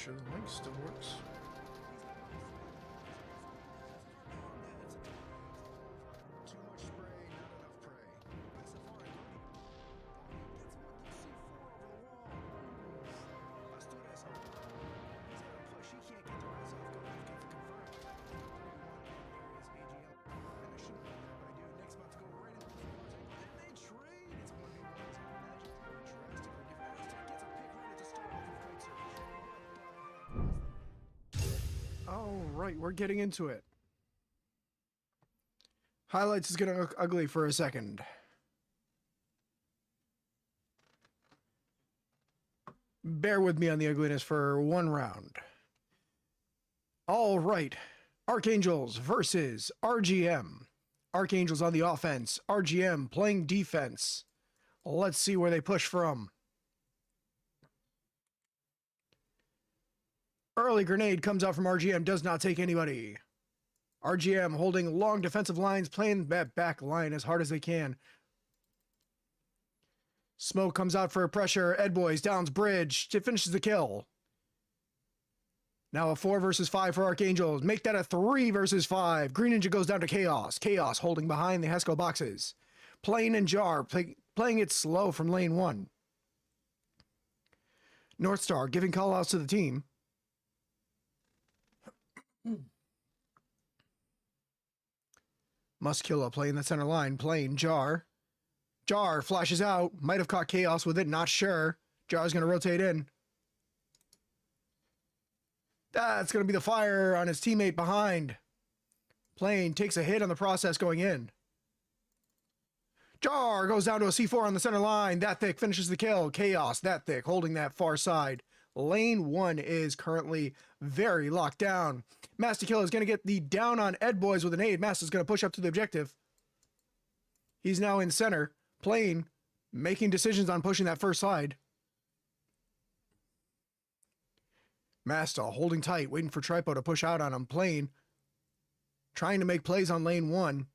sure the link still works. All right, we're getting into it. Highlights is going to look ugly for a second. Bear with me on the ugliness for one round. All right, Archangels versus RGM. Archangels on the offense, RGM playing defense. Let's see where they push from. Early grenade comes out from RGM, does not take anybody. RGM holding long defensive lines, playing that back line as hard as they can. Smoke comes out for a pressure. Ed Boys downs bridge. Finishes the kill. Now a 4 versus 5 for Archangels. Make that a 3 versus 5. Green Ninja goes down to Chaos. Chaos holding behind the Hesco boxes. Plane and Jar playing it slow from lane 1. North Star giving callouts to the team. Muscular playing the center line. Playing Jar. Jar flashes out. Might have caught Chaos with it. Not sure. Jar's going to rotate in. That's going to be the fire on his teammate behind. Plane takes a hit on the process going in. Jar goes down to a C4 on the center line. That Thick finishes the kill. Chaos, That Thick holding that far side. Lane 1 is currently very locked down. Master Kill is going to get the down on Ed Boys with an aid. Master's going to push up to the objective. He's now in center. Plane making decisions on pushing that first side. Master holding tight, waiting for Tripo to push out on him. Plane trying to make plays on lane 1.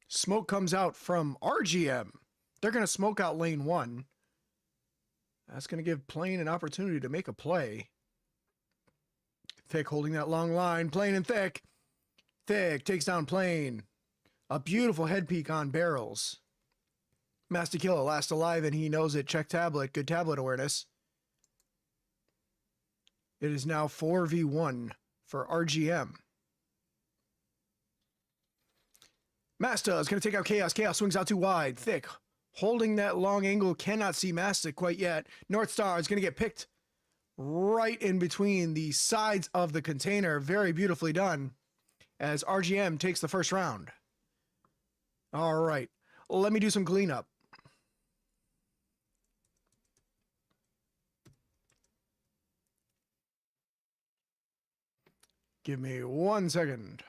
Smoke comes out from RGM. They're going to smoke out lane 1. That's going to give Plane an opportunity to make a play. Thick holding that long line. Plane and Thick. Thick takes down Plane. A beautiful head peek on barrels. Master Killer last alive and he knows it. Check tablet. Good tablet awareness. It is now 4v1 for RGM. Master is going to take out Chaos. Chaos swings out too wide. Thick holding that long angle. Cannot see Master quite yet. North Star is going to get picked right in between the sides of the container. Very beautifully done as RGM takes the first round. All right. Let me do some cleanup. Give me 1 second.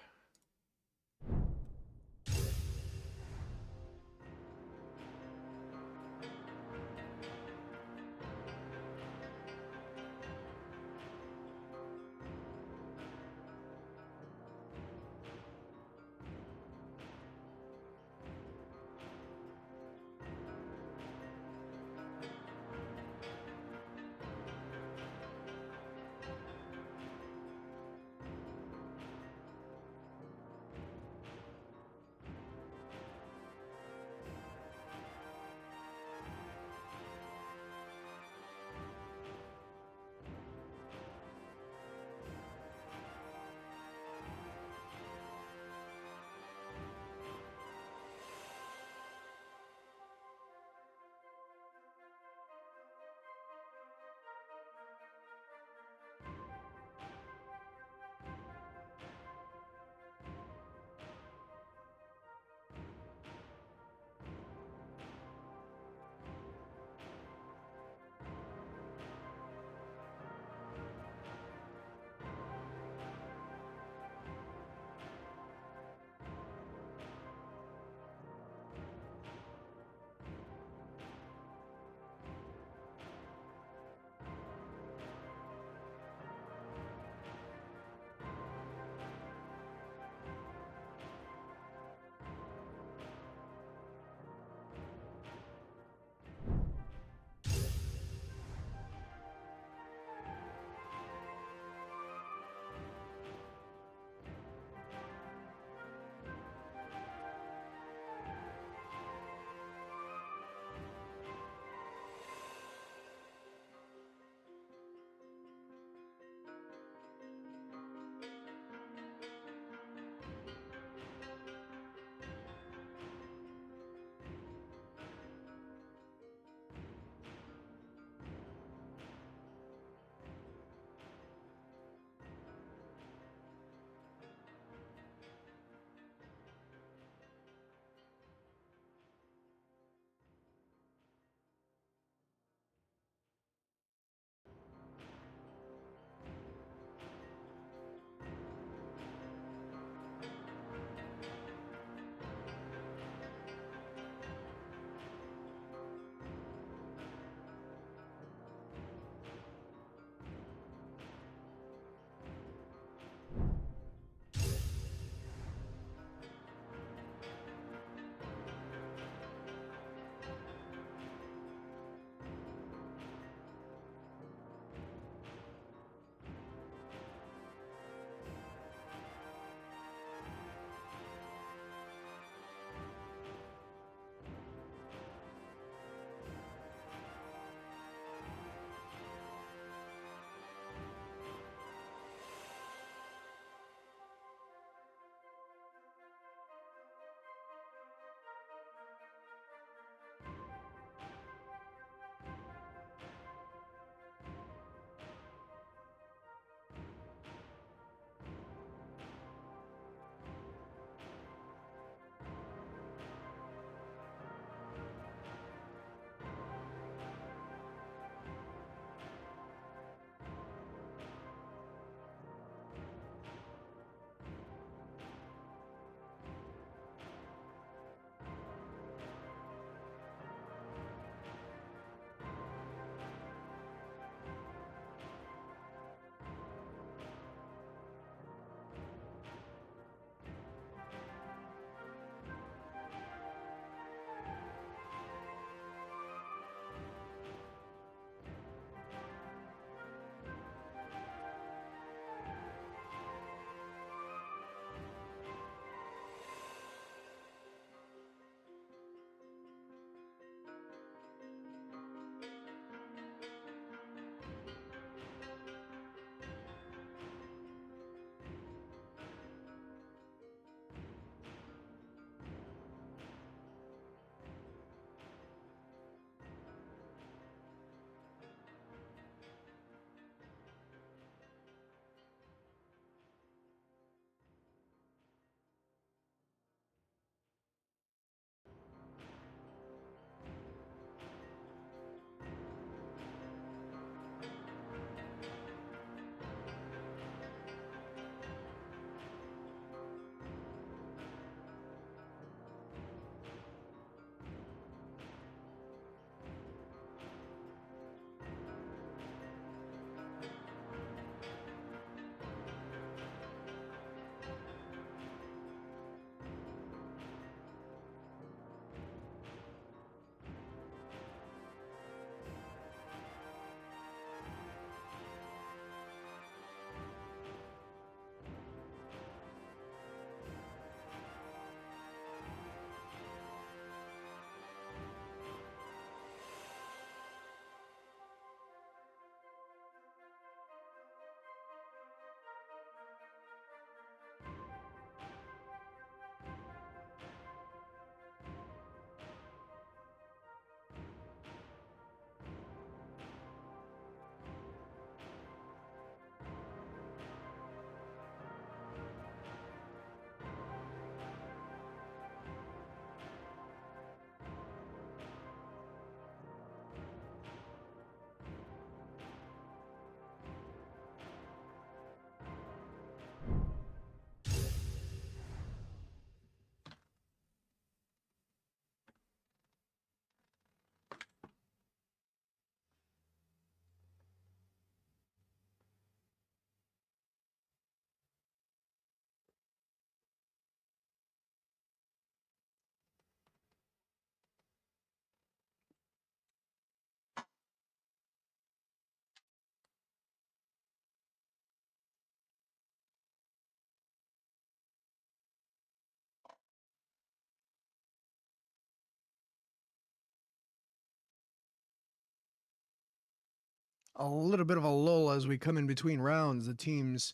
A little bit of a lull as we come in between rounds. The teams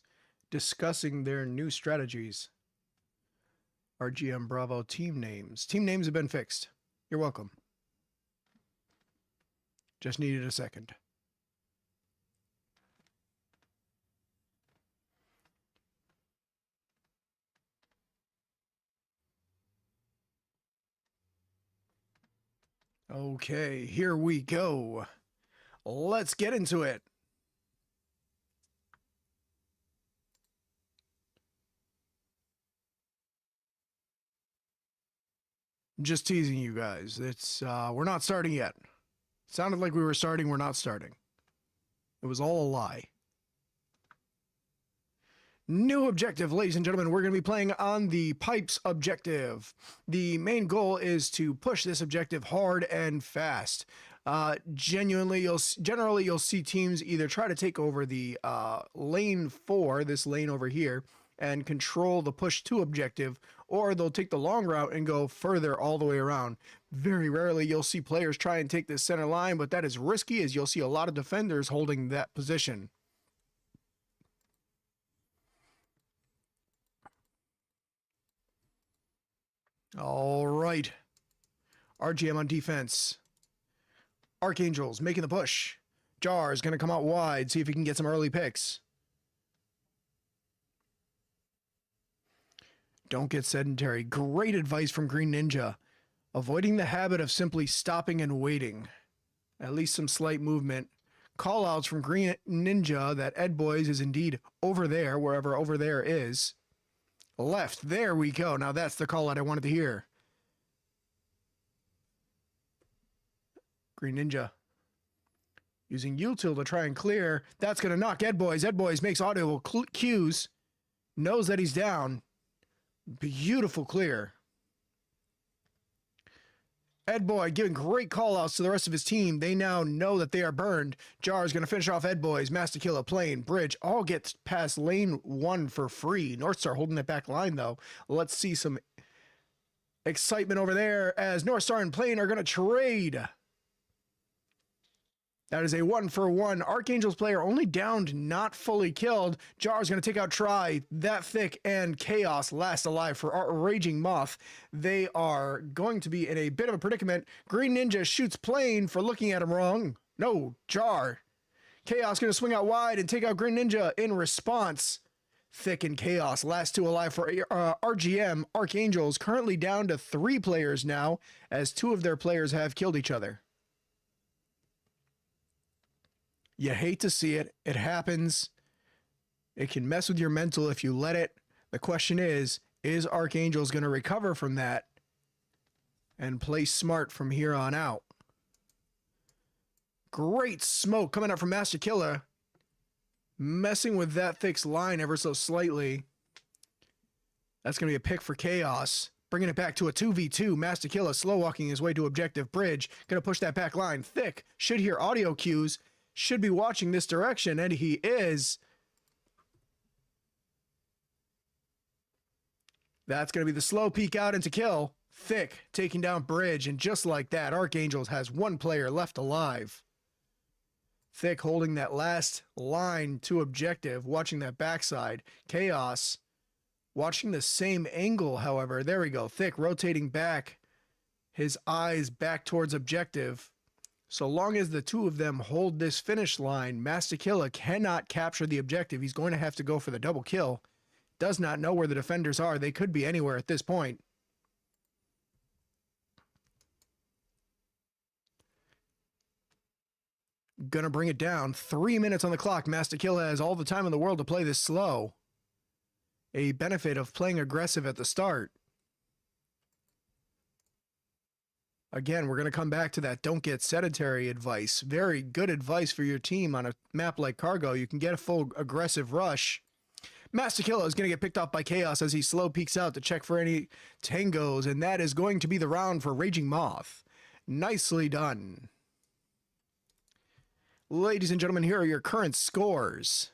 discussing their new strategies. RGM Bravo team names. Team names have been fixed. You're welcome. Just needed a second. Okay, here we go. Let's get into it. Just teasing you guys. It's we're not starting yet. Sounded like we were starting, we're not starting. It was all a lie. New objective, ladies and gentlemen. We're going to be playing on the pipes objective. The main goal is to push this objective hard and fast. Generally, you'll see teams either try to take over the lane 4, this lane over here, and control the push 2 objective, or they'll take the long route and go further all the way around. Very rarely you'll see players try and take this center line, but that is risky, as you'll see a lot of defenders holding that position. All right. RGM on defense. Archangels making the push. Jar is going to come out wide, see if he can get some early picks. Don't get sedentary. Great advice from Green Ninja. Avoiding the habit of simply stopping and waiting. At least some slight movement. Call-outs from Green Ninja that Ed Boys is indeed over there, wherever over there is. Left. There we go. Now that's the call-out I wanted to hear. Green Ninja using util to try and clear. That's going to knock Ed Boys. Ed Boys makes audible cues. Knows that he's down. Beautiful clear. Ed Boy giving great call-outs to the rest of his team. They now know that they are burned. Jar is going to finish off Ed Boys. Master Killer, Plane, Bridge, all gets past lane 1 for free. Northstar holding that back line, though. Let's see some excitement over there as Northstar and Plane are going to trade. That is a 1-for-1. Archangel's player only downed, not fully killed. Jar's going to take out Try. That Thick and Chaos last alive for Raging Moth. They are going to be in a bit of a predicament. Green Ninja shoots Plane for looking at him wrong. No, Jar. Chaos going to swing out wide and take out Green Ninja in response. Thick and Chaos, last 2 alive for RGM. Archangels currently down to 3 players now, as 2 of their players have killed each other. You hate to see it. It happens. It can mess with your mental if you let it. The question is Archangels going to recover from that and play smart from here on out? Great smoke coming up from Master Killer. Messing with that Thick's line ever so slightly. That's going to be a pick for Chaos. Bringing it back to a 2v2. Master Killer slow walking his way to objective Bridge. Going to push that back line. Thick should hear audio cues. Should be watching this direction, and he is. That's going to be the slow peek out into kill. Thick taking down Bridge, and just like that, Archangels has 1 player left alive. Thick holding that last line to objective, watching that backside. Chaos watching the same angle, however. There we go. Thick rotating back, his eyes back towards objective. So long as the 2 of them hold this finish line, Master Killer cannot capture the objective. He's going to have to go for the double kill. Does not know where the defenders are. They could be anywhere at this point. Gonna bring it down. 3 minutes on the clock. Master Killer has all the time in the world to play this slow. A benefit of playing aggressive at the start. Again, we're going to come back to that don't get sedentary advice. Very good advice for your team on a map like Cargo. You can get a full aggressive rush. Master Killer is going to get picked off by Chaos as he slow peeks out to check for any tangos, and that is going to be the round for Raging Moth. Nicely done. Ladies and gentlemen, here are your current scores.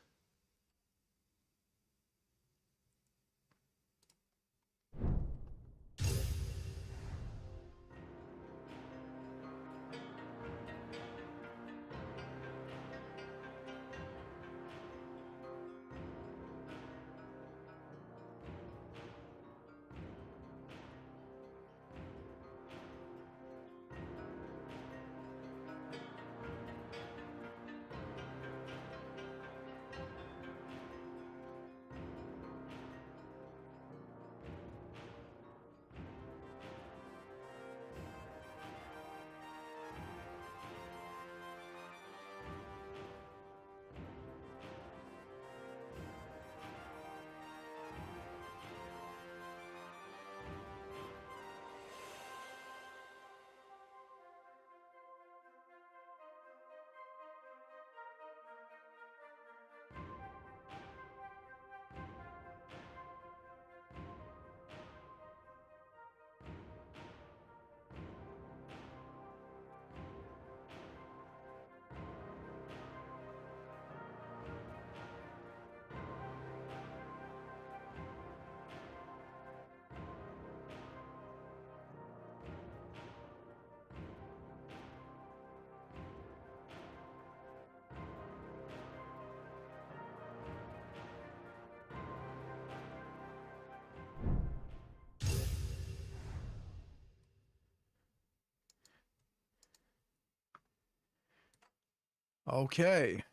Okay.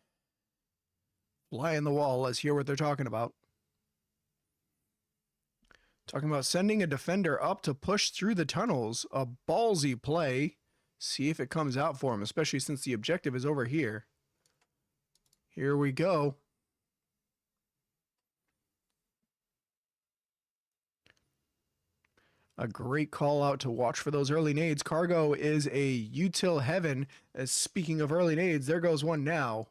Fly in the wall. Let's hear what they're talking about. Talking about sending a defender up to push through the tunnels. A ballsy play. See if it comes out for him, especially since the objective is over here. Here we go. A great call out to watch for those early nades. Cargo is a util heaven. As speaking of early nades, there goes one now.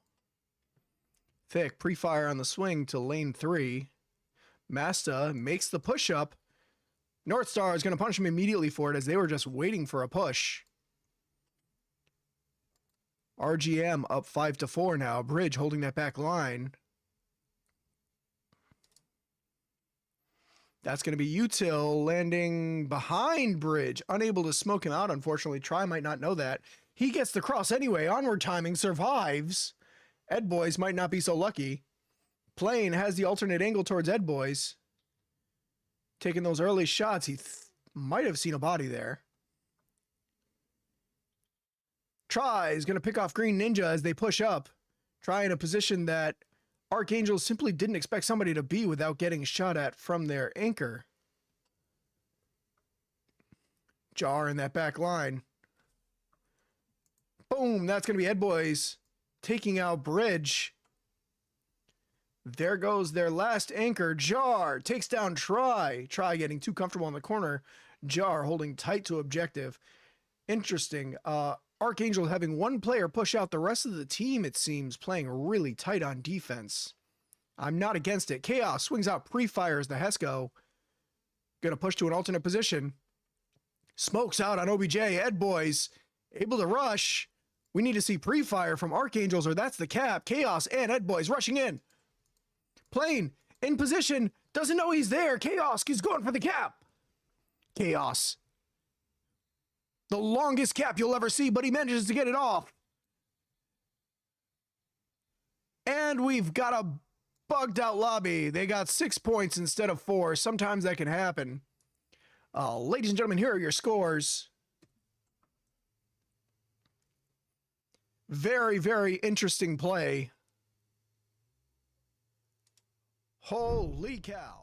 Thick pre-fire on the swing to lane 3. Masta makes the push up. North Star is going to punish him immediately for it as they were just waiting for a push. RGM up 5-4 now. Bridge holding that back line. That's going to be util landing behind Bridge. Unable to smoke him out, unfortunately. Try might not know that. He gets the cross anyway. Onward timing survives. Ed Boys might not be so lucky. Plane has the alternate angle towards Ed Boys. Taking those early shots. He might have seen a body there. Try is going to pick off Green Ninja as they push up. Try in a position that Archangel simply didn't expect somebody to be without getting shot at from their anchor. Jar in that back line. Boom, that's going to be Ed Boys taking out Bridge. There goes their last anchor. Jar takes down Try. Try getting too comfortable in the corner. Jar holding tight to objective. Interesting. Archangel having one player push out the rest of the team, it seems, playing really tight on defense. I'm not against it. Chaos swings out, pre-fires the Hesco. Gonna push to an alternate position. Smokes out on OBJ. Ed Boys able to rush. We need to see pre-fire from Archangels or that's the cap. Chaos and Ed Boys rushing in. Plane in position. Doesn't know he's there. Chaos is going for the cap. Chaos. The longest cap you'll ever see, but he manages to get it off. And we've got a bugged out lobby. They got 6 points instead of 4. Sometimes that can happen. Ladies and gentlemen, here are your scores. Very, very interesting play. Holy cow.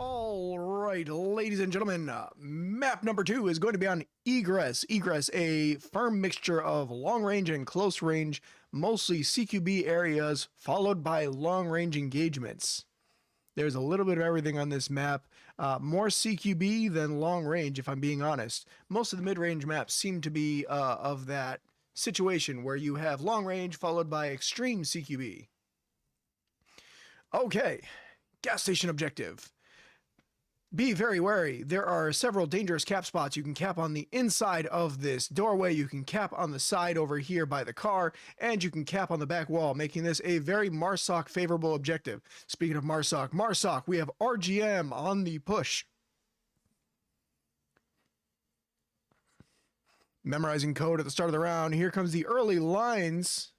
All right, ladies and gentlemen, map number 2 is going to be on Egress. Egress, a firm mixture of long range and close range, mostly CQB areas, followed by long range engagements. There's a little bit of everything on this map. More CQB than long range, if I'm being honest. Most of the mid-range maps seem to be of that situation where you have long range followed by extreme CQB. Okay, gas station objective. Be very wary. There are several dangerous cap spots. You can cap on the inside of this doorway, you can cap on the side over here by the car, and you can cap on the back wall, making this a very Marsoc favorable objective. Speaking of Marsoc, we have RGM on the push. Memorizing code at the start of the round. Here comes the early lines.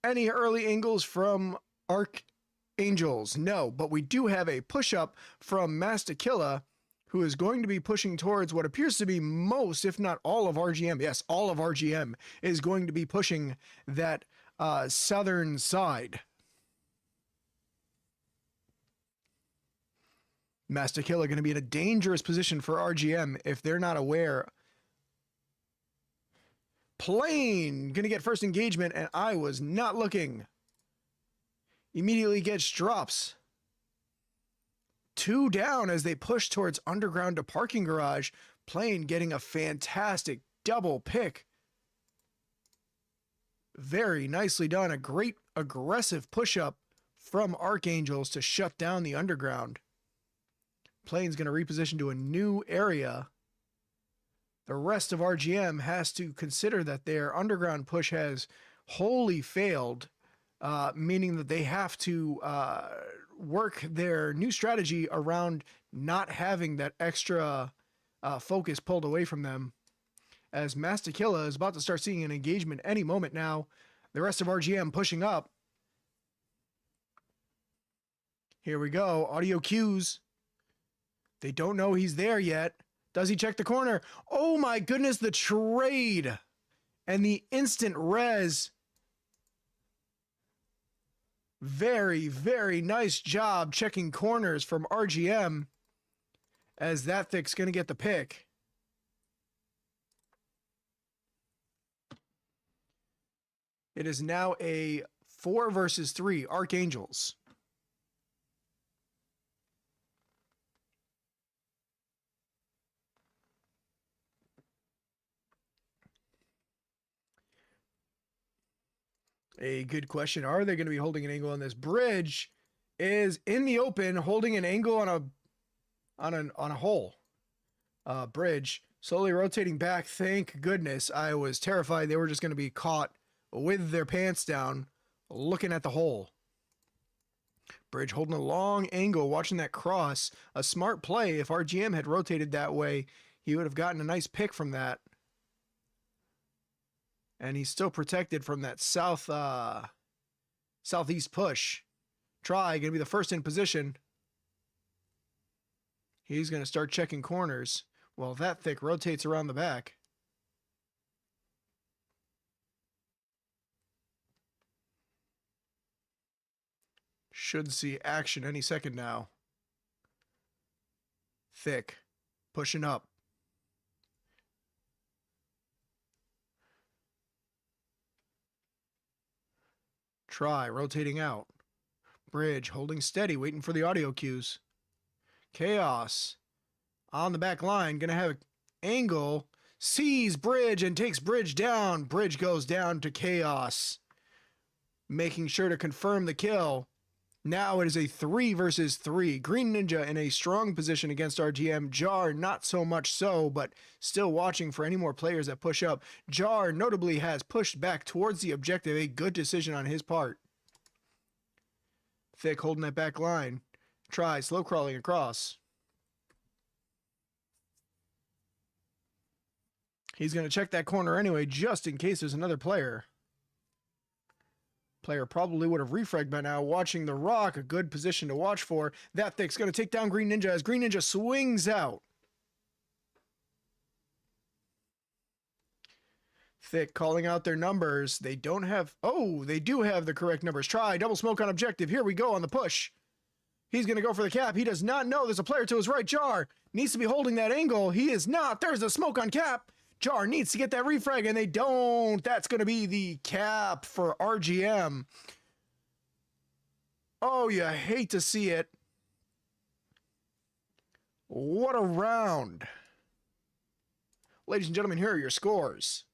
Any early angles from Archangels? No, but we do have a push-up from Mastakilla, who is going to be pushing towards what appears to be most, if not all of RGM. Yes, all of RGM is going to be pushing that southern side. Mastakilla going to be in a dangerous position for RGM if they're not aware. Plane going to get first engagement, and I was not looking. Immediately gets drops. 2 down as they push towards underground to parking garage. Plane getting a fantastic double pick. Very nicely done. A great aggressive push-up from Archangels to shut down the underground. Plane's going to reposition to a new area. The rest of RGM has to consider that their underground push has wholly failed, meaning that they have to work their new strategy around not having that extra focus pulled away from them. As Mastakilla is about to start seeing an engagement any moment now. The rest of RGM pushing up. Here we go. Audio cues. They don't know he's there yet. Does he check the corner? Oh my goodness, the trade and the instant res. Very, very nice job checking corners from RGM, as that thick's going to get the pick. It is now a 4 versus 3 Archangels. A good question. Are they going to be holding an angle on this? Bridge is in the open, holding an angle on a hole. Bridge slowly rotating back. Thank goodness. I was terrified they were just going to be caught with their pants down, looking at the hole. Bridge holding a long angle, watching that cross. A smart play. If RGM had rotated that way, he would have gotten a nice pick from that. And he's still protected from that southeast push. Try, going to be the first in position. He's going to start checking corners while that thick rotates around the back. Should see action any second now. Thick, pushing up. Try, rotating out. Bridge, holding steady, waiting for the audio cues. Chaos, on the back line, gonna have an angle. Sees Bridge and takes Bridge down. Bridge goes down to Chaos, making sure to confirm the kill. Now it is a 3 versus 3. Green Ninja in a strong position against RGM. Jar not so much so, but still watching for any more players that push up. Jar notably has pushed back towards the objective. A good decision on his part. Thick holding that back line. Try slow crawling across. He's going to check that corner anyway, just in case there's another player. Player probably would have refragged by now. Watching the rock, a good position to watch for. That thick's going to take down Green Ninja as Green Ninja swings out. Thick calling out their numbers. They don't have... Oh, they do have the correct numbers. Try double smoke on objective. Here we go on the push. He's going to go for the cap. He does not know there's a player to his right. Jar needs to be holding that angle. He is not. There's a smoke on cap. Jar needs to get that refrag, and they don't. That's going to be the cap for RGM. Oh, you hate to see it. What a round. Ladies and gentlemen, here are your scores.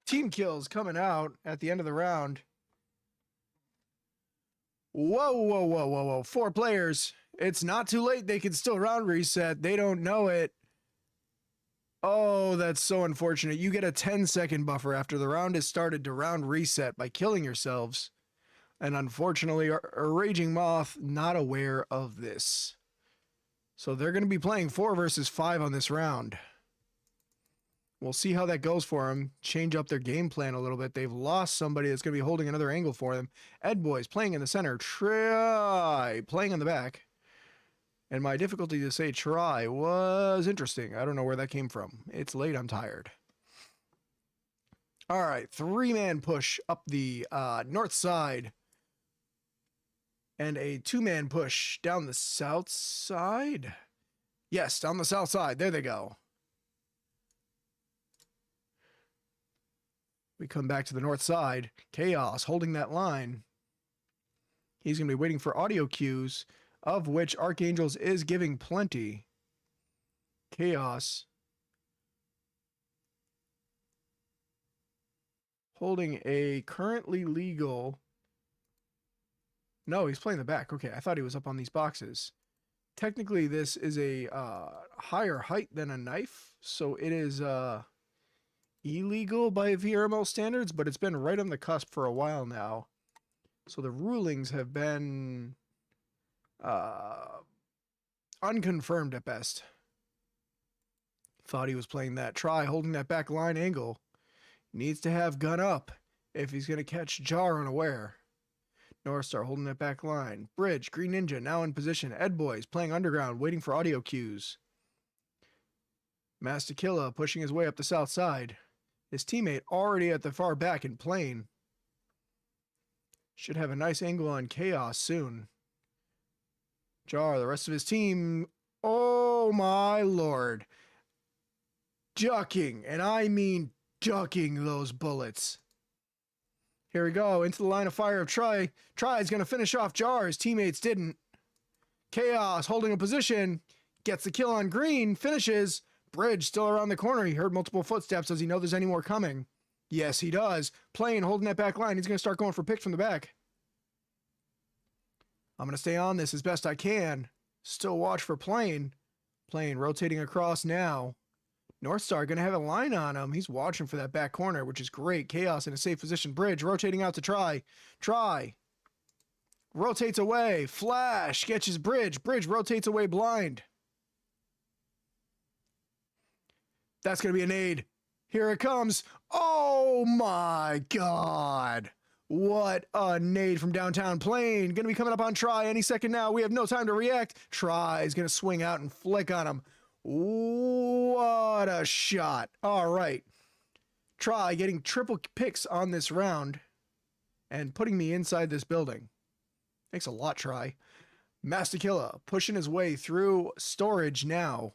Team kills coming out at the end of the round. Whoa, whoa, whoa, whoa, whoa. 4 players. It's not too late. They can still round reset. They don't know it. Oh, that's so unfortunate. You get a 10-second buffer after the round has started to round reset by killing yourselves. And unfortunately, our Raging Moth not aware of this. So they're going to be playing 4 versus 5 on this round. We'll see how that goes for them. Change up their game plan a little bit. They've lost somebody that's going to be holding another angle for them. Ed Boys playing in the center. Try playing on the back. And my difficulty to say try was interesting. I don't know where that came from. It's late. I'm tired. All right. 3-man push up the north side. And a 2-man push down the south side. Yes, down the south side. There they go. We come back to the north side. Chaos holding that line. He's going to be waiting for audio cues, of which Archangels is giving plenty. Chaos holding a currently legal... No, he's playing the back. Okay, I thought he was up on these boxes. Technically, this is a higher height than a knife, so it is... illegal by VRML standards, but it's been right on the cusp for a while now. So the rulings have been unconfirmed at best. Thought he was playing that try, holding that back line angle. Needs to have gun up if he's going to catch Jar unaware. North Star holding that back line. Bridge, Green Ninja now in position. Ed Boys playing underground, waiting for audio cues. Mastakilla pushing his way up the south side. His teammate already at the far back in plane. Should have a nice angle on Chaos soon. Jar, the rest of his team. Oh my lord. Ducking, and I mean ducking those bullets. Here we go, into the line of fire of Try. Try is going to finish off Jar. His teammates didn't. Chaos holding a position. Gets the kill on Green. Finishes. Bridge still around the corner. He heard multiple footsteps. Does he know there's any more coming? Yes, he does. Plane holding that back line. He's going to start going for picks from the back. I'm going to stay on this as best I can. Still watch for Plane. Plane rotating across now. North Star going to have a line on him. He's watching for that back corner, which is great. Chaos in a safe position. Bridge rotating out to try. Try. Rotates away. Flash catches Bridge. Bridge rotates away blind. That's going to be a nade. Here it comes. Oh my God. What a nade from downtown Plain. Going to be coming up on Try any second now. We have no time to react. Try is going to swing out and flick on him. What a shot. All right. Try getting triple picks on this round and putting me inside this building. Thanks a lot, Try. Mastakilla pushing his way through storage now.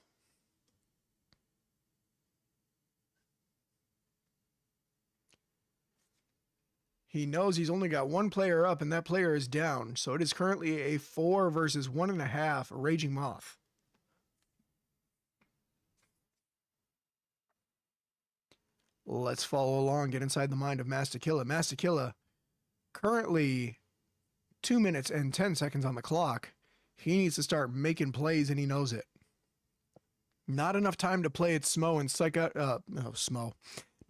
He knows he's only got one player up, and that player is down. So it is currently a 4 versus 1.5 Raging Moth. Let's follow along, get inside the mind of Mastakilla. Mastakilla, currently 2 minutes and 10 seconds on the clock. He needs to start making plays, and he knows it. Not enough time to play it Smo and psych out... Smo.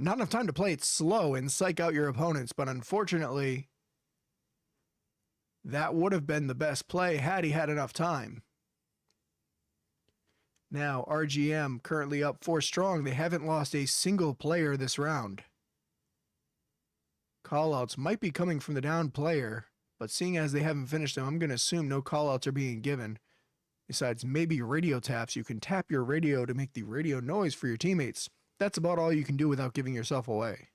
Not enough time to play it slow and psych out your opponents, but unfortunately, that would have been the best play had he had enough time. Now, RGM currently up 4 strong. They haven't lost a single player this round. Callouts might be coming from the down player, but seeing as they haven't finished them, I'm going to assume no callouts are being given. Besides, maybe radio taps. You can tap your radio to make the radio noise for your teammates. That's about all you can do without giving yourself away.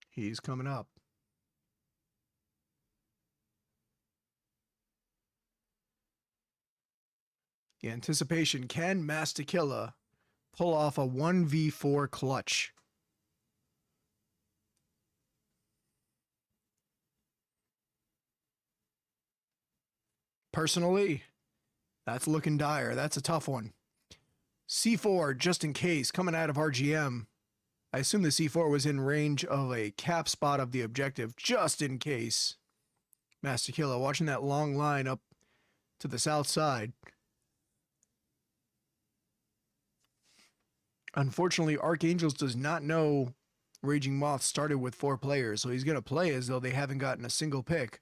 He's coming up. The anticipation, can Mastakilla pull off a 1v4 clutch? Personally, that's looking dire. That's a tough one. C4, just in case, coming out of RGM. I assume the C4 was in range of a cap spot of the objective, just in case. Mastakilla watching that long line up to the south side. Unfortunately, Archangels does not know Raging Moth started with 4 players, so he's going to play as though they haven't gotten a single pick.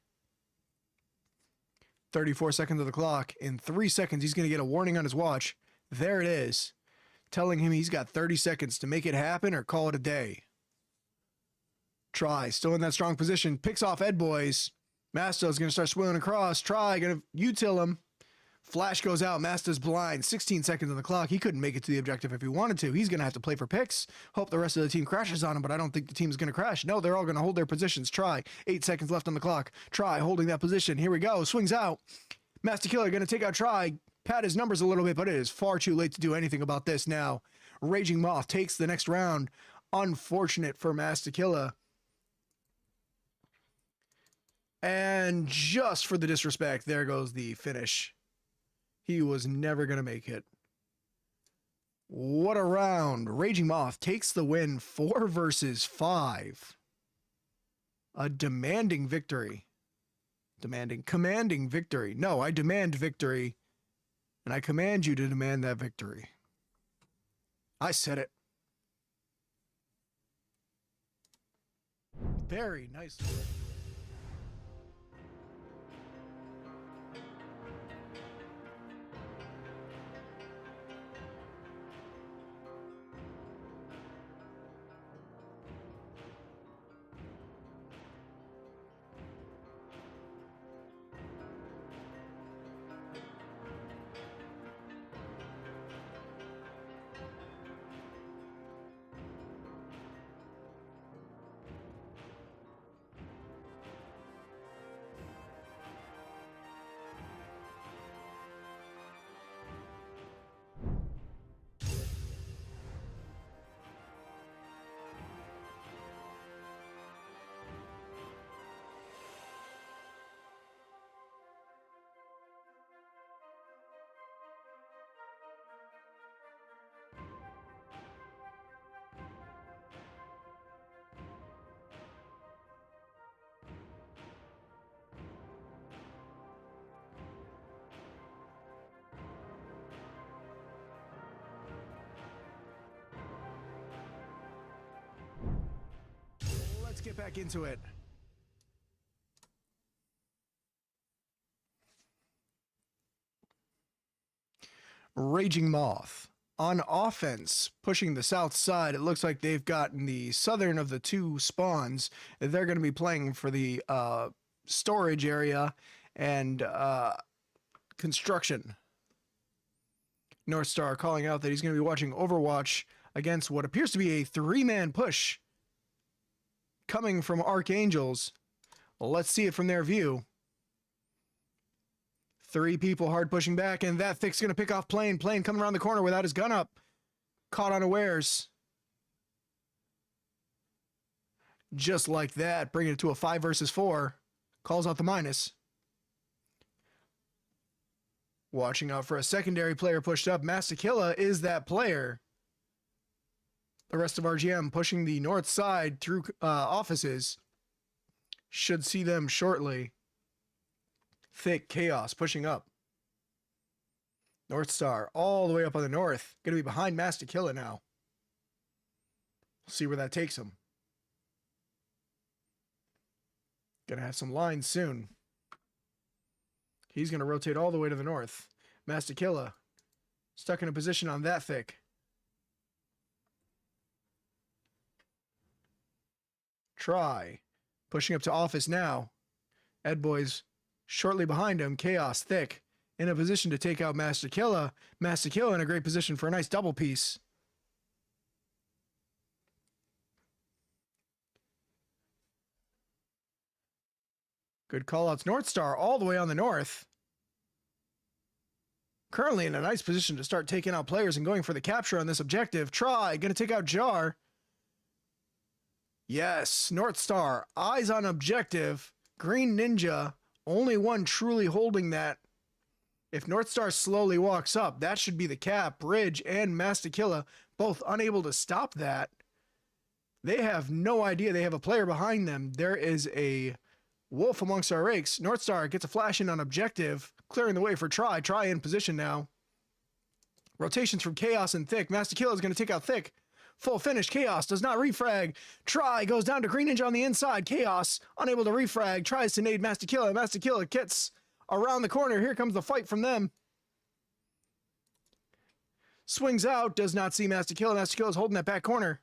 34 seconds of the clock. In 3 seconds, he's going to get a warning on his watch. There it is, telling him he's got 30 seconds to make it happen or call it a day. Try, still in that strong position, picks off Ed Boys. Masto's going to start swilling across. Try, going to util him. Flash goes out. Masto's blind. 16 seconds on the clock. He couldn't make it to the objective if he wanted to. He's going to have to play for picks. Hope the rest of the team crashes on him, but I don't think the team's going to crash. No, they're all going to hold their positions. Try. 8 seconds left on the clock. Try holding that position. Here we go. Swings out. Mastakilla going to take out Try. Pad his numbers a little bit, but it is far too late to do anything about this now. Raging Moth takes the next round. Unfortunate for Mastakilla. And just for the disrespect, there goes the finish. He was never going to make it. What a round. Raging Moth takes the win, 4 versus 5. A demanding victory. Commanding victory. No, I demand victory, and I command you to demand that victory. I said it. Very nice. Let's get back into it. Raging Moth. On offense, pushing the south side, it looks like they've gotten the southern of the two spawns. They're going to be playing for the storage area and construction. North Star calling out that he's going to be watching Overwatch against what appears to be a three-man push coming from Archangels. Well, let's see it from their view. Three people hard pushing back, and that Thick's going to pick off Plane. Plane coming around the corner without his gun up. Caught unawares. Just like that, bringing it to a 5 versus 4. Calls out the minus. Watching out for a secondary player pushed up. Mastakilla is that player. The rest of RGM pushing the north side through offices. Should see them shortly. Thick Chaos pushing up. North Star all the way up on the north. Going to be behind Mastakilla now. See where that takes him. Going to have some lines soon. He's going to rotate all the way to the north. Mastakilla stuck in a position on that Thick. Try. Pushing up to office now. Ed Boys shortly behind him. Chaos Thick in a position to take out Mastakilla. Mastakilla in a great position for a nice double piece. Good call-outs. North Star all the way on the north. Currently in a nice position to start taking out players and going for the capture on this objective. Try. Going to take out Jar. Yes. North Star. Eyes on objective. Green Ninja. Only one truly holding that. If North Star slowly walks up, that should be the cap. Bridge and Mastakilla both unable to stop that. They have no idea they have a player behind them. There is a wolf amongst our rakes. North Star gets a flash in on objective, clearing the way for Try. Try in position now. Rotations from Chaos and Thick. Mastakilla is going to take out Thick. Full finish. Chaos does not refrag. Try goes down to Green Ninja on the inside. Chaos unable to refrag. Tries to nade Mastakilla. Mastakilla gets around the corner. Here comes the fight from them. Swings out. Does not see Mastakilla. Mastakilla is holding that back corner.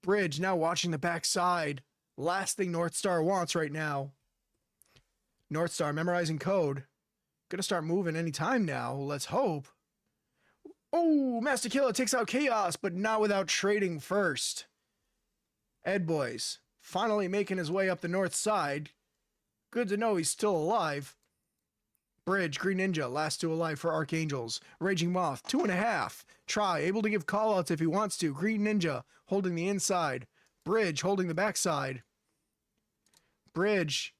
Bridge now watching the back side. Last thing North Star wants right now. North Star memorizing code. Gonna start moving any time now. Let's hope. Oh, Mastakilla takes out Chaos, but not without trading first. Ed Boys finally making his way up the north side. Good to know he's still alive. Bridge, Green Ninja, last two alive for Archangels. Raging Moth, 2.5. Try, able to give callouts if he wants to. Green Ninja holding the inside. Bridge holding the backside. Bridge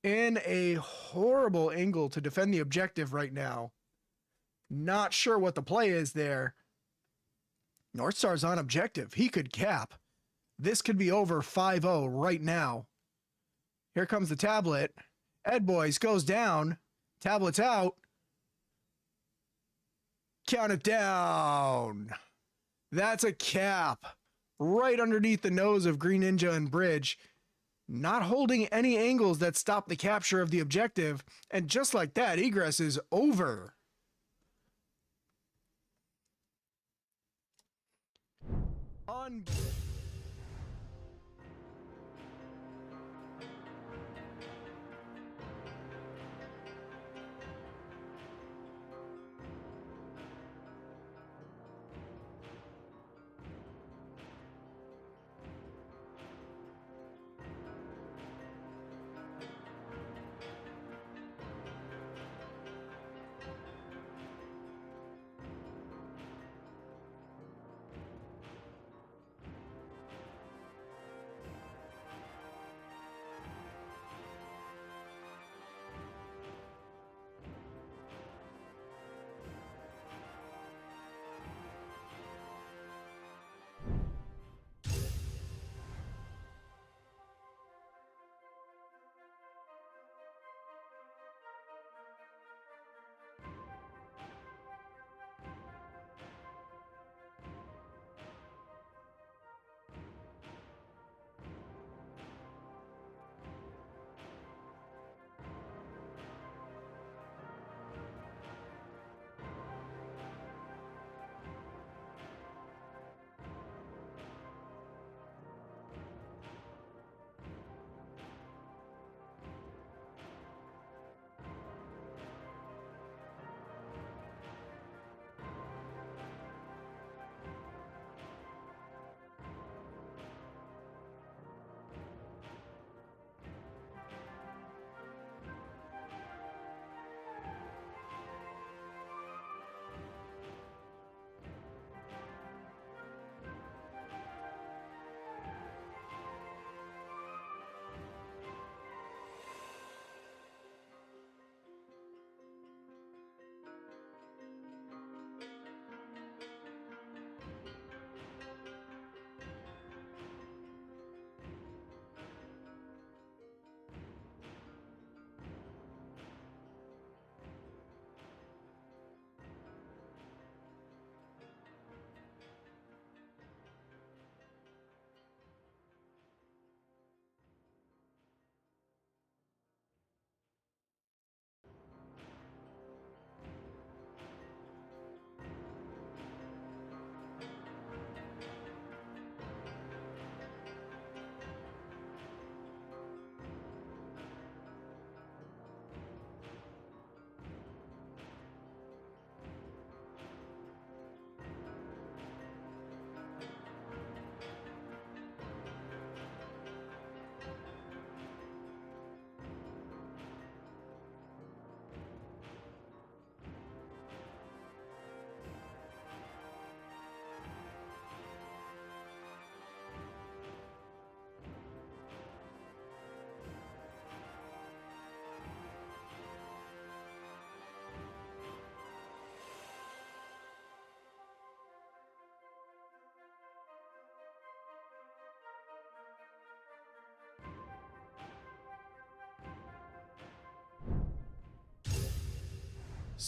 in a horrible angle to defend the objective right now. Not sure what the play is there. North Star's on objective. He could cap. This could be over 5-0 right now. Here comes the tablet. Ed Boys goes down. Tablet's out. Count it down. That's a cap. Right underneath the nose of Green Ninja and Bridge. Not holding any angles that stop the capture of the objective. And just like that, egress is over.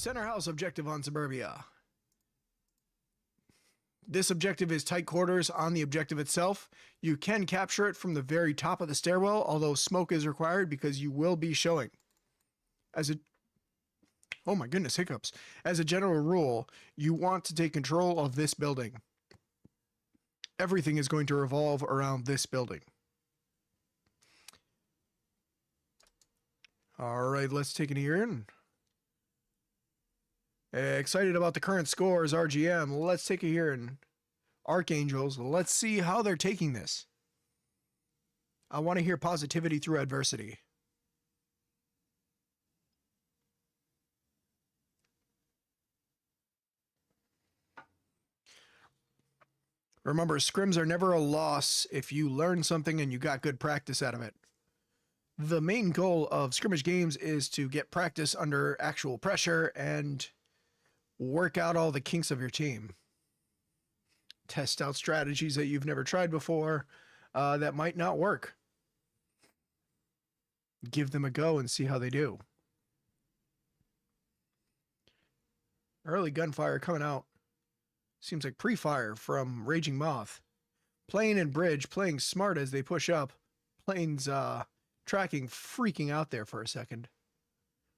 Center house objective on Suburbia. This objective is tight quarters on the objective itself. You can capture it from the very top of the stairwell, although smoke is required because you will be showing. Oh my goodness, hiccups. As a general rule, you want to take control of this building. Everything is going to revolve around this building. All right, let's take it here in. Excited about the current scores, RGM. Let's take it here in. Archangels, let's see how they're taking this. I want to hear positivity through adversity. Remember, scrims are never a loss if you learn something and you got good practice out of it. The main goal of scrimmage games is to get practice under actual pressure and work out all the kinks of your team. Test out strategies that you've never tried before that might not work. Give them a go and see how they do. Early gunfire coming out. Seems like pre-fire from Raging Moth. Plane and bridge playing smart as they push up. Plane's tracking, freaking out there for a second.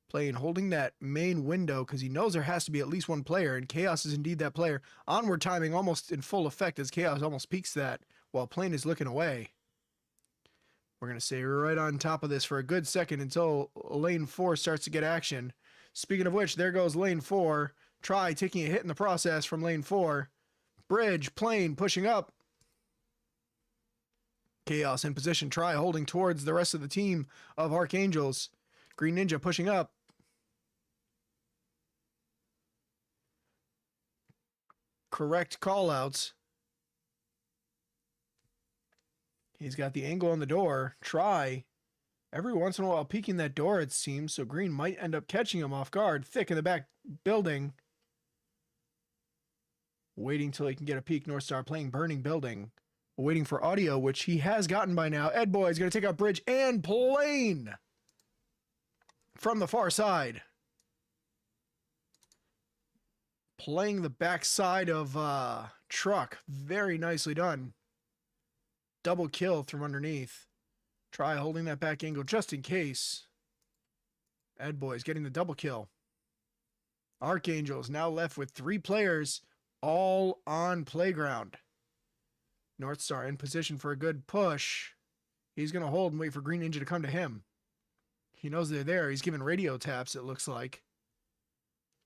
Plane holding that main window because he knows there has to be at least one player, and Chaos is indeed that player. Onward timing almost in full effect as Chaos almost peeks that while Plane is looking away. We're going to stay right on top of this for a good second until lane 4 starts to get action. Speaking of which, there goes lane 4. Try taking a hit in the process from lane 4. Bridge, Plane pushing up. Chaos in position. Try holding towards the rest of the team of Archangels. Green Ninja pushing up. Correct callouts. He's got the angle on the door. Try. Every once in a while peeking that door, it seems, so Green might end up catching him off guard. Thick in the back building. Waiting till he can get a peek. North Star playing Burning Building. Waiting for audio, which he has gotten by now. Ed Boy is going to take out Bridge and Plane from the far side. Playing the backside of Truck. Very nicely done. Double kill from underneath. Try holding that back angle just in case. Ed Boy's getting the double kill. Archangels now left with 3 players all on playground. North Star in position for a good push. He's going to hold and wait for Green Ninja to come to him. He knows they're there. He's giving radio taps, it looks like.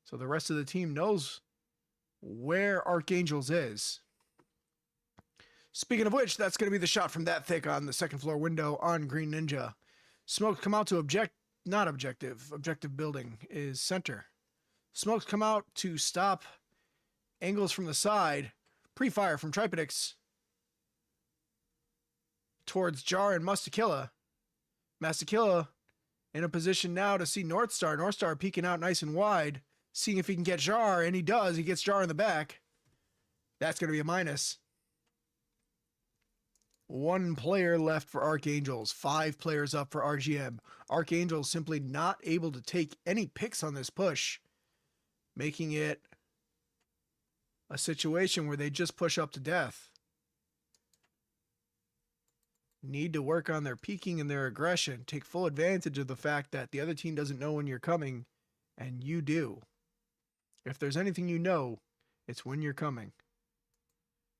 So the rest of the team knows where Archangels is. Speaking of which, that's going to be the shot from that thick on the second floor window on Green Ninja. Smoke come out to objective building is center. Smokes come out to stop angles from the side. Pre-fire from Tripodix towards Jar and Mastakilla. Mastakilla in a position now to see North Star. North Star peeking out nice and wide, seeing if he can get Jar, and he does. He gets Jar in the back. That's going to be a minus. 1 player left for Archangels. 5 players up for RGM. Archangels simply not able to take any picks on this push, making it a situation where they just push up to death. Need to work on their peeking and their aggression. Take full advantage of the fact that the other team doesn't know when you're coming, and you do. If there's anything you know, it's when you're coming.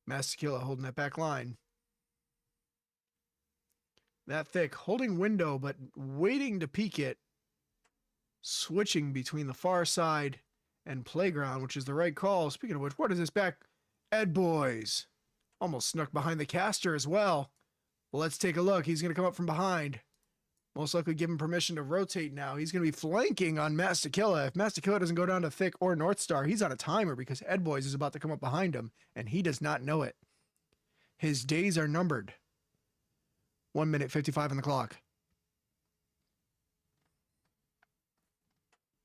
Mastakilla holding that back line. That thick, holding window, but waiting to peek it. Switching between the far side and playground, which is the right call. Speaking of which, what is this back? Ed Boys. Almost snuck behind the caster as well. Let's take a look. He's going to come up from behind. Most likely give him permission to rotate now. He's going to be flanking on Mastakilla. If Mastakilla doesn't go down to Thick or North Star, he's on a timer because Ed Boys is about to come up behind him, and he does not know it. His days are numbered. 1 minute 55 on the clock.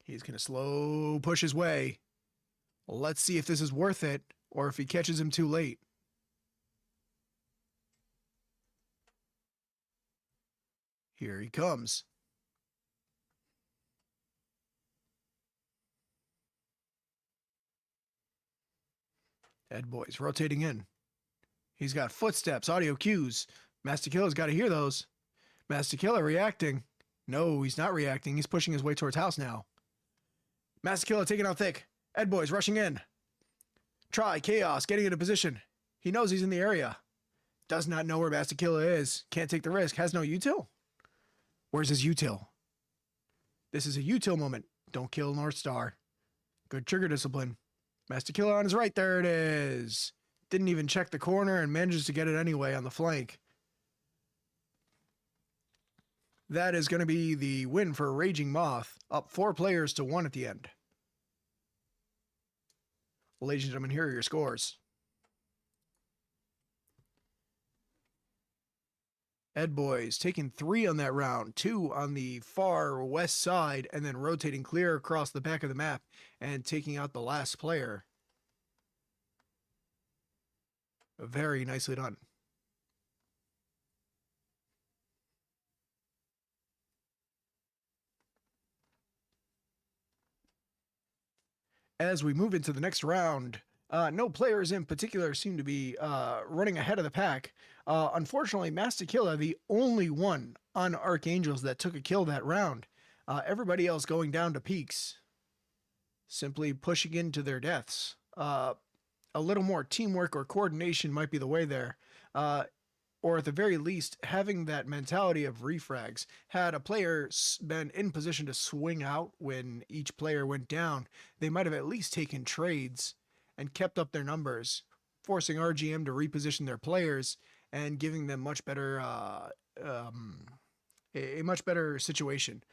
He's going to slow push his way. Let's see if this is worth it or if he catches him too late. Here he comes. Ed Boy's rotating in. He's got footsteps, audio cues. Master Killer's got to hear those. Master Killer reacting. No, he's not reacting. He's pushing his way towards house now. Master Killer taking out thick. Ed Boy's rushing in. Try Chaos getting into position. He knows he's in the area. Does not know where Master Killer is. Can't take the risk. Has no util. Where's his util? This is a util moment. Don't kill North Star. Good trigger discipline. Master Killer on his right. There it is. Didn't even check the corner and manages to get it anyway on the flank. That is going to be the win for Raging Moth. Up 4 players to 1 at the end. Ladies and gentlemen, here are your scores. Ed Boys taking 3 on that round, 2 on the far west side, and then rotating clear across the back of the map and taking out the last player. Very nicely done. As we move into the next round, no players in particular seem to be running ahead of the pack. Unfortunately, Master Killer, the only one on Archangels that took a kill that round. Everybody else going down to peaks, simply pushing into their deaths. A little more teamwork or coordination might be the way there. Or at the very least, having that mentality of refrags. Had a player been in position to swing out when each player went down, they might have at least taken trades and kept up their numbers, forcing RGM to reposition their players and giving them much better, a much better situation.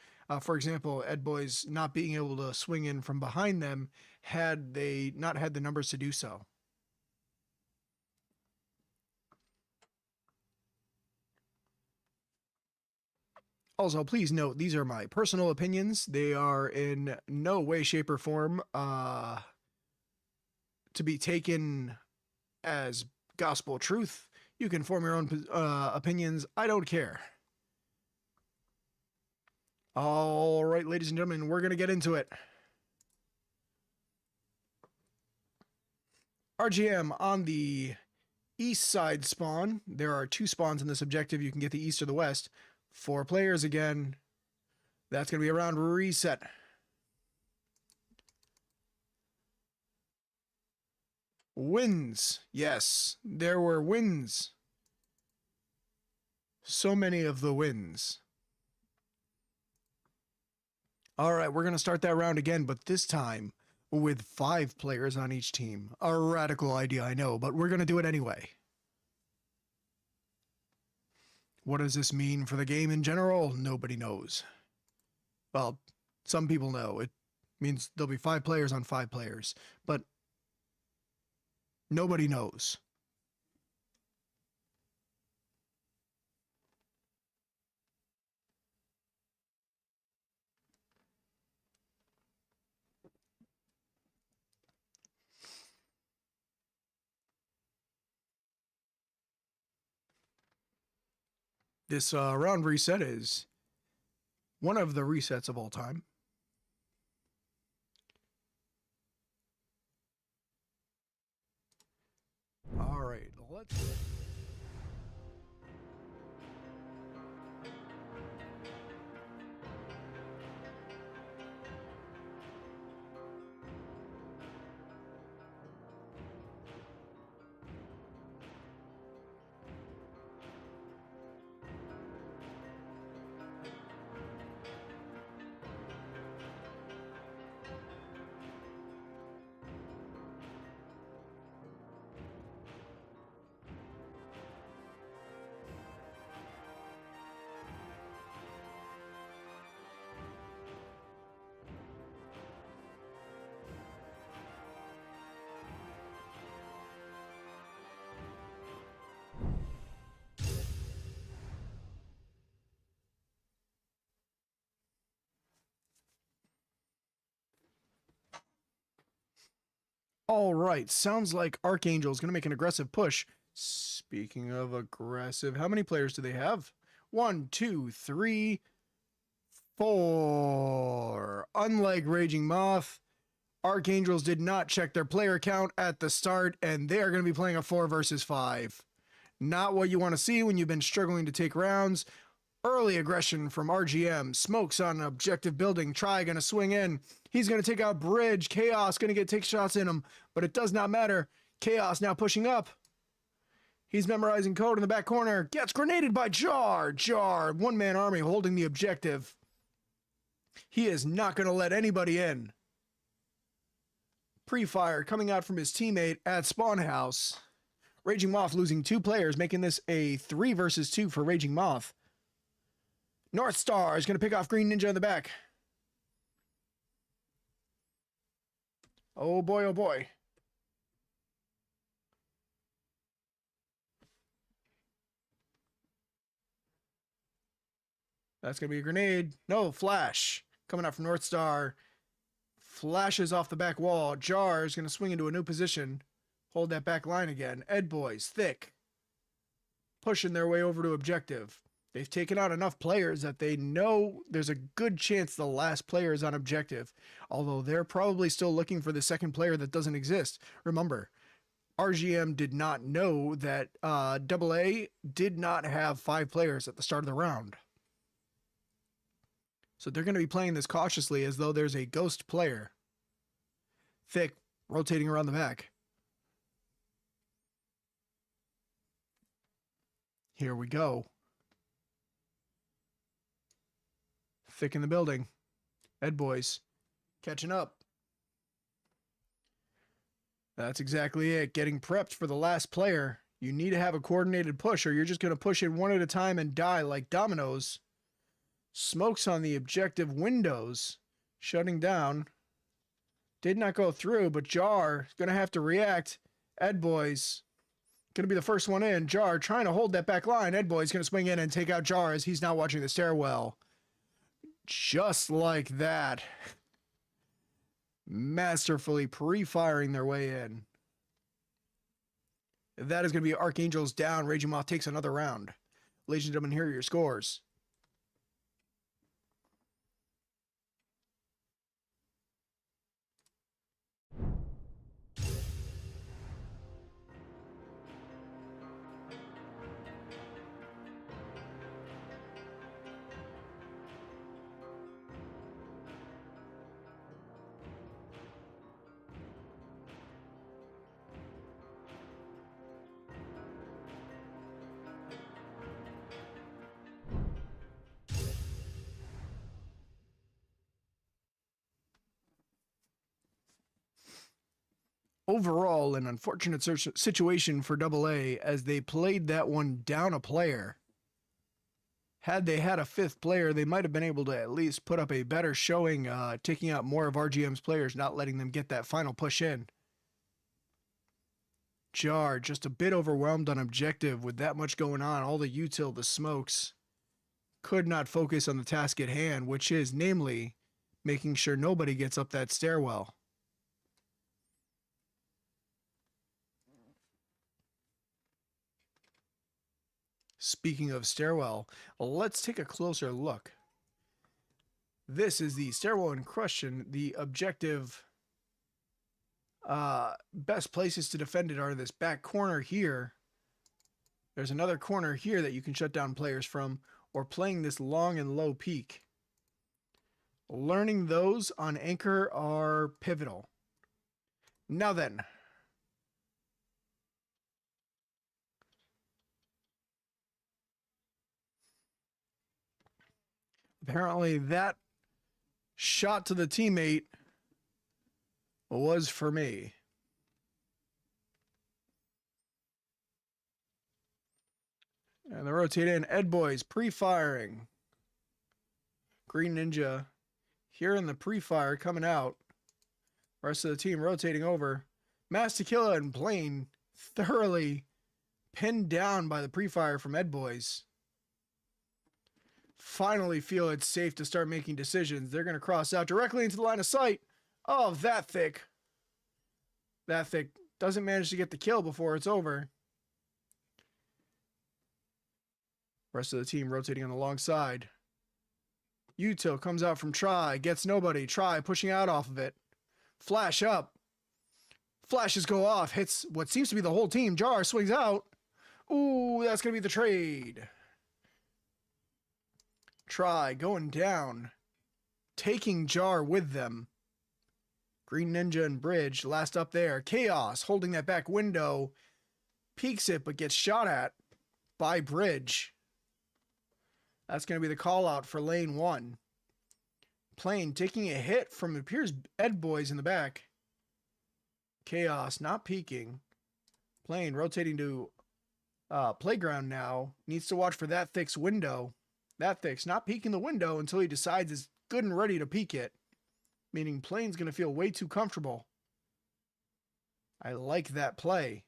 For example, Ed Boys not being able to swing in from behind them had they not had the numbers to do so. Also, please note, these are my personal opinions. They are in no way, shape, or form to be taken as gospel truth. You can form your own opinions. I don't care. All right, ladies and gentlemen, we're going to get into it. RGM on the east side spawn. There are 2 spawns in this objective. You can get the east or the west. 4 players again. That's going to be around reset. Wins. Yes, there were wins. So many of the wins. All right, we're going to start that round again, but this time with 5 players on each team. A radical idea, I know, but we're going to do it anyway. What does this mean for the game in general? Nobody knows. Well, some people know. It means there'll be 5 players on 5 players, but nobody knows. This round reset is one of the resets of all time. All right, let's... All right, sounds like Archangel's going to make an aggressive push. Speaking of aggressive, how many players do they have? 1, 2, 3, 4. Unlike Raging Moth, Archangels did not check their player count at the start, and they are going to be playing a 4 versus 5. Not what you want to see when you've been struggling to take rounds. Early aggression from RGM. Smokes on an objective building. Try going to swing in. He's going to take out Bridge. Chaos going to take shots in him, but it does not matter. Chaos now pushing up. He's memorizing code in the back corner. Gets grenaded by Jar. Jar, one-man army holding the objective. He is not going to let anybody in. Pre-fire coming out from his teammate at Spawn House. Raging Moth losing 2 players, making this a 3 versus 2 for Raging Moth. North Star is going to pick off Green Ninja in the back. Oh boy, oh boy. That's going to be a grenade. No, flash. Coming out from North Star. Flashes off the back wall. Jar is going to swing into a new position. Hold that back line again. Ed Boys, thick. Pushing their way over to objective. They've taken out enough players that they know there's a good chance the last player is on objective. Although they're probably still looking for the second player that doesn't exist. Remember, RGM did not know that AA did not have 5 players at the start of the round. So they're going to be playing this cautiously as though there's a ghost player. Thick, rotating around the back. Here we go. Thick in the building. Ed Boys catching up. That's exactly it. Getting prepped for the last player. You need to have a coordinated push or you're just going to push it one at a time and die like dominoes. Smokes on the objective windows. Shutting down. Did not go through, but Jar is going to have to react. Ed Boys going to be the first one in. Jar trying to hold that back line. Ed Boys going to swing in and take out Jar as he's now watching the stairwell. Just like that. Masterfully pre-firing their way in. That is going to be Archangels down. Raging Moth takes another round. Ladies and gentlemen, here are your scores. Overall, an unfortunate situation for AA as they played that one down a player. Had they had a 5th player, they might have been able to at least put up a better showing, taking out more of RGM's players, not letting them get that final push in. Jar just a bit overwhelmed on objective with that much going on, all the util, the smokes. Could not focus on the task at hand, which is, namely, making sure nobody gets up that stairwell. Speaking of stairwell, let's take a closer look. This is the stairwell in question. The objective best places to defend it are this back corner here. There's another corner here that you can shut down players from, or playing this long and low peak. Learning those on anchor are pivotal. Now then. Apparently that shot to the teammate was for me. And they rotate in. Ed Boys pre-firing. Green Ninja here in the pre-fire coming out. Rest of the team rotating over. Mastakilla and Plane thoroughly pinned down by the pre-fire from Ed Boys. Finally feel it's safe to start making decisions. They're going to cross out directly into the line of sight. Oh, that thick. That thick doesn't manage to get the kill before it's over. Rest of the team rotating on the long side. Util comes out from Try, gets nobody. Try pushing out off of it. Flash up. Flashes go off. Hits what seems to be the whole team. Jar swings out. Ooh, that's going to be the trade. Try going down. Taking Jar with them. Green Ninja and Bridge last up there. Chaos holding that back window. Peeks it but gets shot at by Bridge. That's going to be the call out for lane 1. Plane taking a hit from, it appears, Ed Boys in the back. Chaos not peeking. Plane rotating to playground now. Needs to watch for that thick's window. That thick's not peeking the window until he decides it's good and ready to peek it. Meaning Plane's going to feel way too comfortable. I like that play.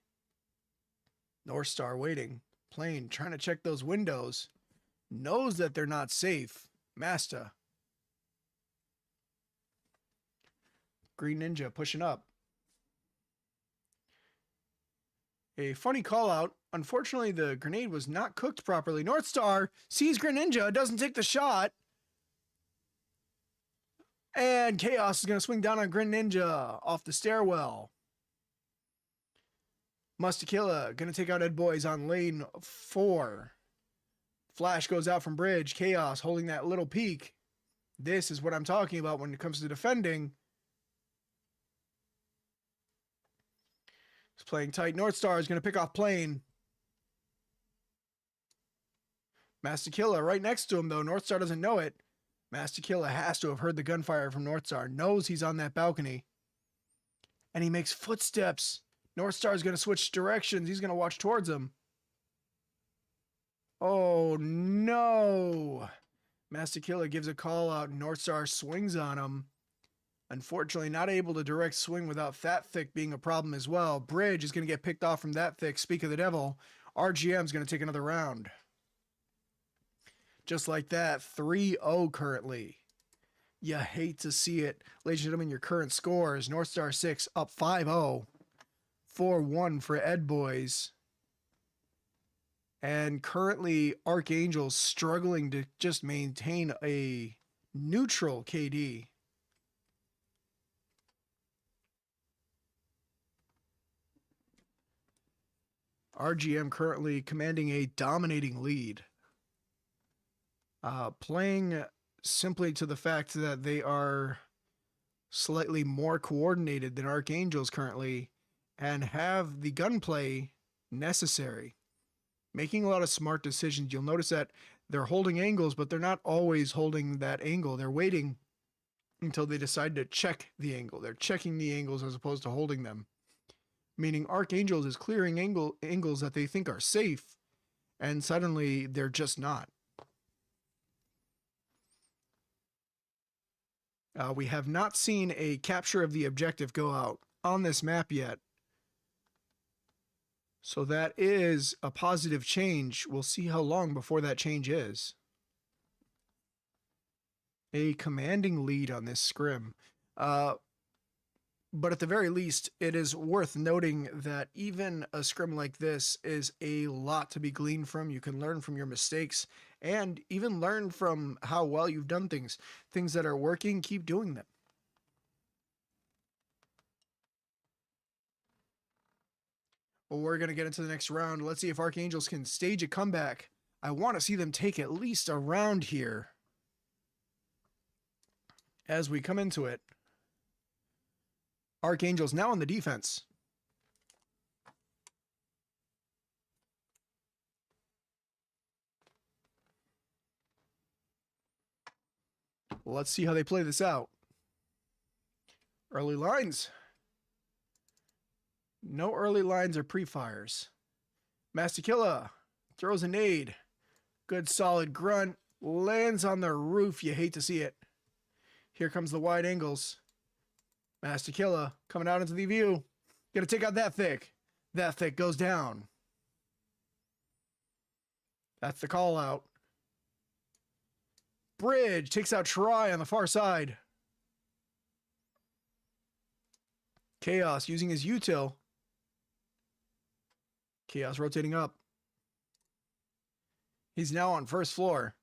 North Star waiting. Plane trying to check those windows. Knows that they're not safe. Masta. Green Ninja pushing up. A funny call out. Unfortunately, the grenade was not cooked properly. North Star sees Green Ninja, doesn't take the shot. And Chaos is going to swing down on Green Ninja off the stairwell. Mustakilla going to take out Ed Boys on lane 4. Flash goes out from Bridge. Chaos holding that little peek. This is what I'm talking about when it comes to defending. He's playing tight. North Star is going to pick off Plane. Mastakilla right next to him, though. North Star doesn't know it. Mastakilla has to have heard the gunfire from North Star. Knows he's on that balcony. And he makes footsteps. North Star is going to switch directions. He's going to watch towards him. Oh, no. Mastakilla gives a call out. North Star swings on him. Unfortunately, not able to direct swing without That Thick being a problem as well. Bridge is going to get picked off from That Thick. Speak of the devil. RGM is going to take another round. Just like that, 3-0 currently. You hate to see it. Ladies and gentlemen, your current scores. North Star 6 up 5-0. 4-1 for Ed Boys. And currently, Archangels struggling to just maintain a neutral KD. RGM currently commanding a dominating lead. Playing simply to the fact that they are slightly more coordinated than Archangels currently and have the gunplay necessary. Making a lot of smart decisions. You'll notice that they're holding angles, but they're not always holding that angle. They're waiting until they decide to check the angle. They're checking the angles as opposed to holding them. Meaning Archangels is clearing angles that they think are safe, and suddenly they're just not. We have not seen a capture of the objective go out on this map yet. So that is a positive change. We'll see how long before that change is. A commanding lead on this scrim. But at the very least, it is worth noting that even a scrim like this is a lot to be gleaned from. You can learn from your mistakes and even learn from how well you've done things. Things that are working, keep doing them. Well, we're going to get into the next round. Let's see if Archangels can stage a comeback. I want to see them take at least a round here as we come into it. Archangels now on the defense. Let's see how they play this out. Early lines. No early lines or pre-fires. Mastakilla throws a nade. Good solid grunt. Lands on the roof. You hate to see it. Here comes the wide angles. Mastakilla coming out into the view. Gonna take out That Thick. That Thick goes down. That's the call out. Bridge takes out Try on the far side. Chaos using his util. Chaos rotating up. He's now on first floor.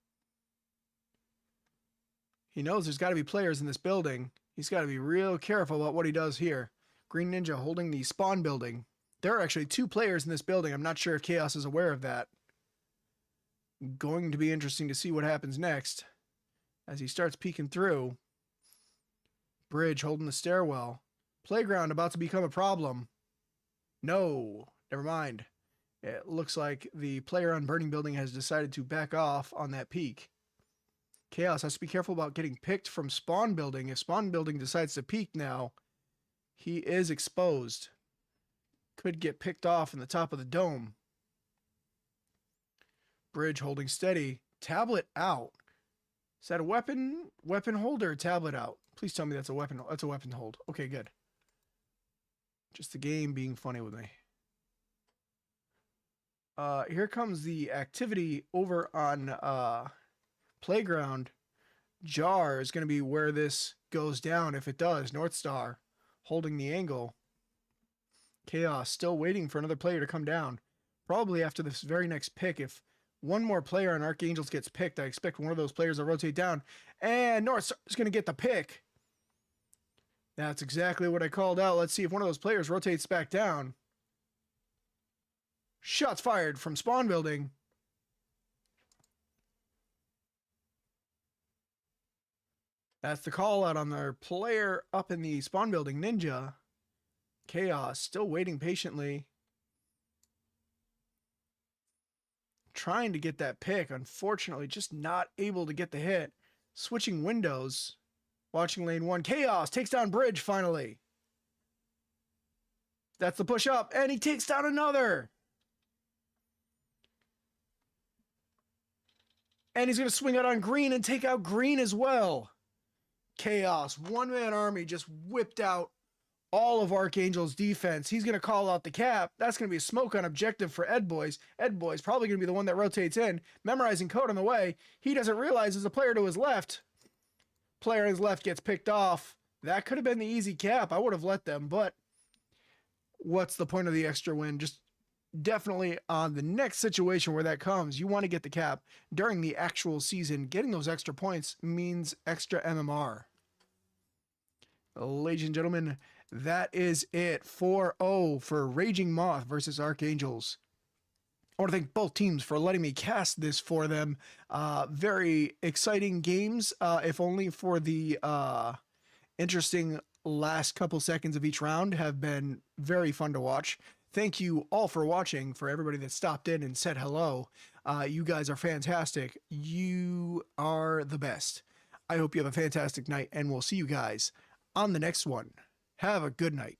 He knows there's got to be players in this building. He's got to be real careful about what he does here. Green Ninja holding the spawn building. There are actually 2 players in this building. I'm not sure if Chaos is aware of that. Going to be interesting to see what happens next. As he starts peeking through. Bridge holding the stairwell. Playground about to become a problem. No, never mind. It looks like the player on Burning Building has decided to back off on that peak. Chaos has to be careful about getting picked from Spawn Building. If Spawn Building decides to peek now, he is exposed. Could get picked off in the top of the dome. Bridge holding steady. Tablet out. Is that a weapon holder or tablet out? Please tell me that's a weapon. That's a weapon hold. Okay, good. Just the game being funny with me. Here comes the activity over on Playground. Jar is going to be where this goes down if it does. North Star holding the angle. Chaos still waiting for another player to come down. Probably after this very next pick. If one more player on Archangels gets picked, I expect one of those players to rotate down. And North Star is going to get the pick. That's exactly what I called out. Let's see if one of those players rotates back down. Shots fired from Spawn Building. That's the call out on their player up in the Spawn Building, Ninja. Chaos still waiting patiently. Trying to get that pick. Unfortunately, just not able to get the hit. Switching windows. Watching lane 1. Chaos takes down Bridge finally. That's the push up. And he takes down another. And he's going to swing out on Green and take out Green as well. Chaos, one-man army, just whipped out all of Archangel's defense. He's going to call out the cap. That's going to be a smoke on objective for Ed Boys. Ed Boys probably going to be the one that rotates in, memorizing code on the way. He doesn't realize there's a player to his left. Player on his left gets picked off. That could have been the easy cap. I would have let them, but what's the point of the extra win? Just definitely on the next situation where that comes, you want to get the cap during the actual season. Getting those extra points means extra MMR. Ladies and gentlemen, that is it. 4-0 for Raging Moth versus Archangels. I want to thank both teams for letting me cast this for them. Very exciting games, if only for the interesting last couple seconds of each round have been very fun to watch. Thank you all for watching, for everybody that stopped in and said hello. You guys are fantastic. You are the best. I hope you have a fantastic night, and we'll see you guys on the next one. Have a good night.